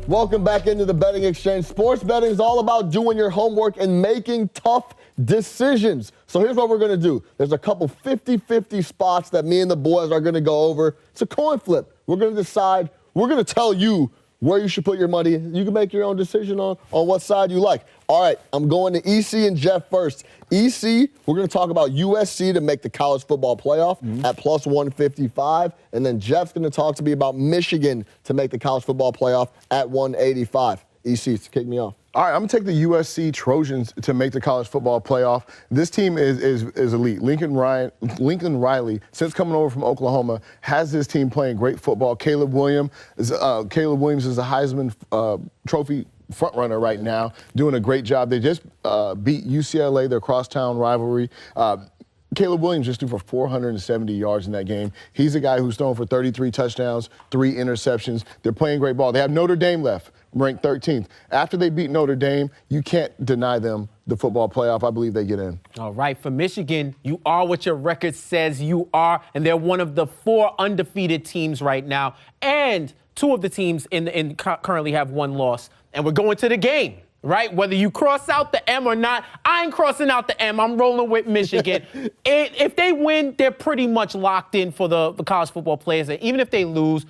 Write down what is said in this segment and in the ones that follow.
Welcome back into the Betting Exchange. Sports betting is all about doing your homework and making tough decisions. So here's what we're going to do. There's a couple 50-50 spots that me and the boys are going to go over. It's a coin flip. We're going to decide. We're going to tell you where you should put your money. You can make your own decision on what side you like. All right, I'm going to EC and Jeff first. EC, we're going to talk about USC to make the college football playoff at plus 155. And then Jeff's going to talk to me about Michigan to make the college football playoff at 185. EC, kick me off. All right, I'm going to take the USC Trojans to make the college football playoff. This team is elite. Lincoln Riley, since coming over from Oklahoma, has this team playing great football. Caleb Williams is a Heisman Trophy front-runner right now, doing a great job. They just beat UCLA, their crosstown rivalry. Caleb Williams just threw for 470 yards in that game. He's a guy who's thrown for 33 touchdowns, 3 interceptions. They're playing great ball. They have Notre Dame left, ranked 13th. After they beat Notre Dame, you can't deny them the football playoff. I believe they get in. All right, for Michigan, you are what your record says you are, and they're one of the 4 undefeated teams right now, and 2 of the teams currently have 1 loss. And we're going to the game, right? Whether you cross out the M or not, I ain't crossing out the M. I'm rolling with Michigan. If they win, they're pretty much locked in for the college football players. And even if they lose,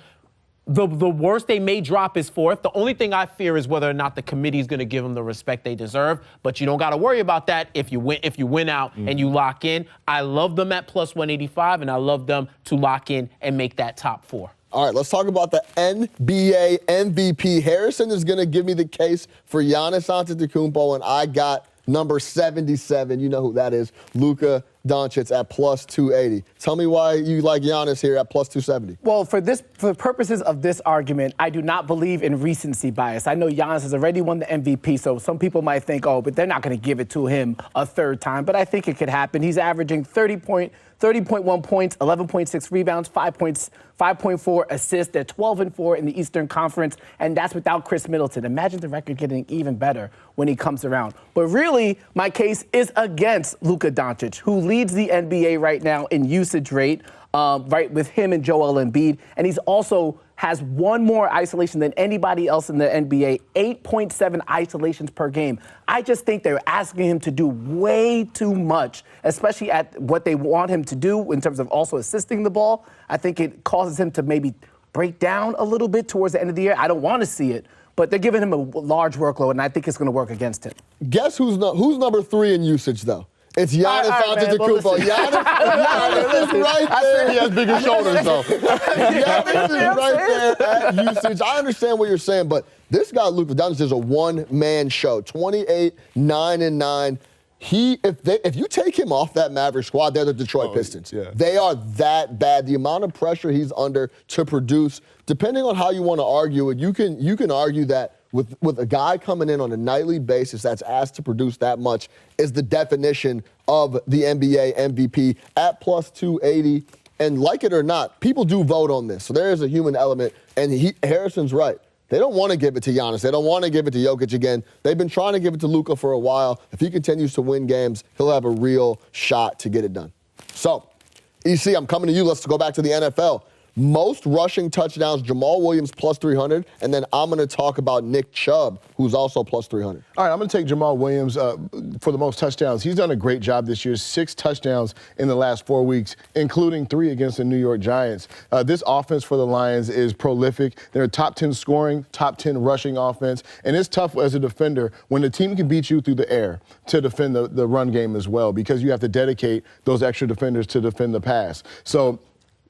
the worst they may drop is 4th. The only thing I fear is whether or not the committee is going to give them the respect they deserve. But you don't got to worry about that if you win out and you lock in. I love them at plus 185, and I love them to lock in and make that top 4. All right, let's talk about the NBA MVP. Harrison is going to give me the case for Giannis Antetokounmpo, and I got number 77. You know who that is, Luka Doncic at plus 280. Tell me why you like Giannis here at plus 270. Well, for purposes of this argument, I do not believe in recency bias. I know Giannis has already won the MVP, so some people might think, oh, but they're not going to give it to him a 3rd time. But I think it could happen. He's averaging 30.1 points, 11.6 rebounds, 5.4 assists. They're 12-4 in the Eastern Conference, and that's without Chris Middleton. Imagine the record getting even better when he comes around. But really, my case is against Luka Doncic, who leads the NBA right now in usage rate, right, with him and Joel Embiid. And he's also has 1 more isolation than anybody else in the NBA, 8.7 isolations per game. I just think they're asking him to do way too much, especially at what they want him to do in terms of also assisting the ball. I think it causes him to maybe break down a little bit towards the end of the year. I don't want to see it, but they're giving him a large workload, and I think it's going to work against him. Guess who's number 3 in usage, though? It's Giannis Antetokounmpo. Giannis is right there. He has bigger shoulders, though. Giannis is right there at usage. I understand what you're saying, but this guy, Luka Doncic, is a one-man show. 28, 9-9. If you take him off that Maverick squad, they're the Detroit Pistons. Yeah. They are that bad. The amount of pressure he's under to produce, depending on how you want to argue it, you can argue that with a guy coming in on a nightly basis that's asked to produce that much is the definition of the NBA MVP at plus 280. And like it or not, people do vote on this. So there is a human element, and Harrison's right. They don't want to give it to Giannis. They don't want to give it to Jokic again. They've been trying to give it to Luka for a while. If he continues to win games, he'll have a real shot to get it done. So, EC, I'm coming to you. Let's go back to the NFL. Most rushing touchdowns, Jamaal Williams plus 300, and then I'm going to talk about Nick Chubb, who's also plus 300. All right, I'm going to take Jamaal Williams for the most touchdowns. He's done a great job this year, 6 touchdowns in the last 4 weeks, including 3 against the New York Giants. This offense for the Lions is prolific. They're a top 10 scoring, top 10 rushing offense, and it's tough as a defender when the team can beat you through the air to defend the run game as well, because you have to dedicate those extra defenders to defend the pass. So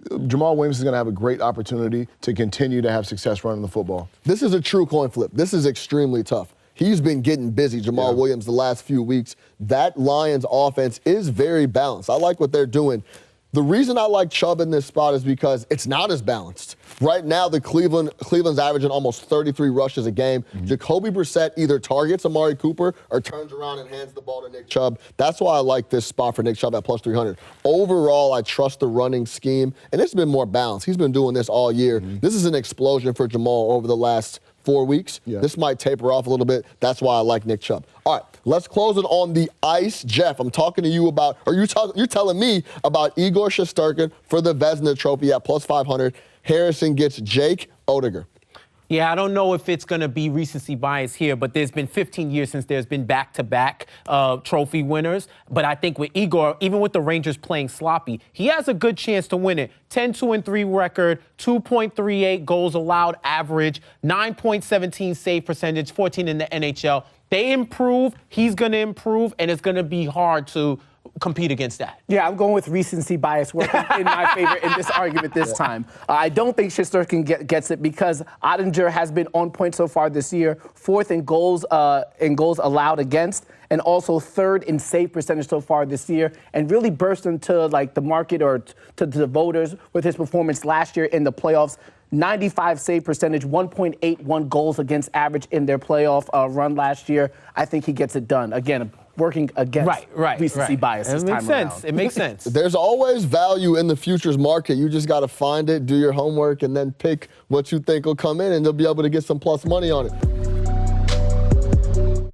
Jamaal Williams is going to have a great opportunity to continue to have success running the football. This is a true coin flip. This is extremely tough. He's been getting busy, Jamaal Williams, the last few weeks. That Lions offense is very balanced. I like what they're doing. The reason I like Chubb in this spot is because it's not as balanced. Right now, Cleveland's averaging almost 33 rushes a game. Jacoby Brissett either targets Amari Cooper or turns around and hands the ball to Nick Chubb. That's why I like this spot for Nick Chubb at plus 300. Overall, I trust the running scheme, and it's been more balanced. He's been doing this all year. This is an explosion for Jamaal over the last 4 weeks. This might taper off a little bit. That's why I like Nick Chubb. All right, let's close it on the ice. Jeff, I'm talking to you about, or you're telling me about Igor Shesterkin for the Vezina Trophy at plus 500. Harrison gets Jake Oettinger. Yeah, I don't know if it's going to be recency bias here, but there's been 15 years since there's been back-to-back trophy winners. But I think with Igor, even with the Rangers playing sloppy, he has a good chance to win it. 10-2-3 record, 2.38 goals allowed average, 9.17 save percentage, 14 in the NHL. They improve, he's going to improve, and it's going to be hard to compete against that. Yeah, I'm going with recency bias working in my favor in this argument this time. I don't think Shesterkin gets it because Oettinger has been on point so far this year, 4th in goals allowed against, and also 3rd in save percentage so far this year, and really burst into like the market or to the voters with his performance last year in the playoffs. 95 save percentage, 1.81 goals against average in their playoff run last year. I think he gets it done. Again, working against recency bias this time around. It makes sense. There's always value in the futures market. You just got to find it, do your homework, and then pick what you think will come in, and you'll be able to get some plus money on it.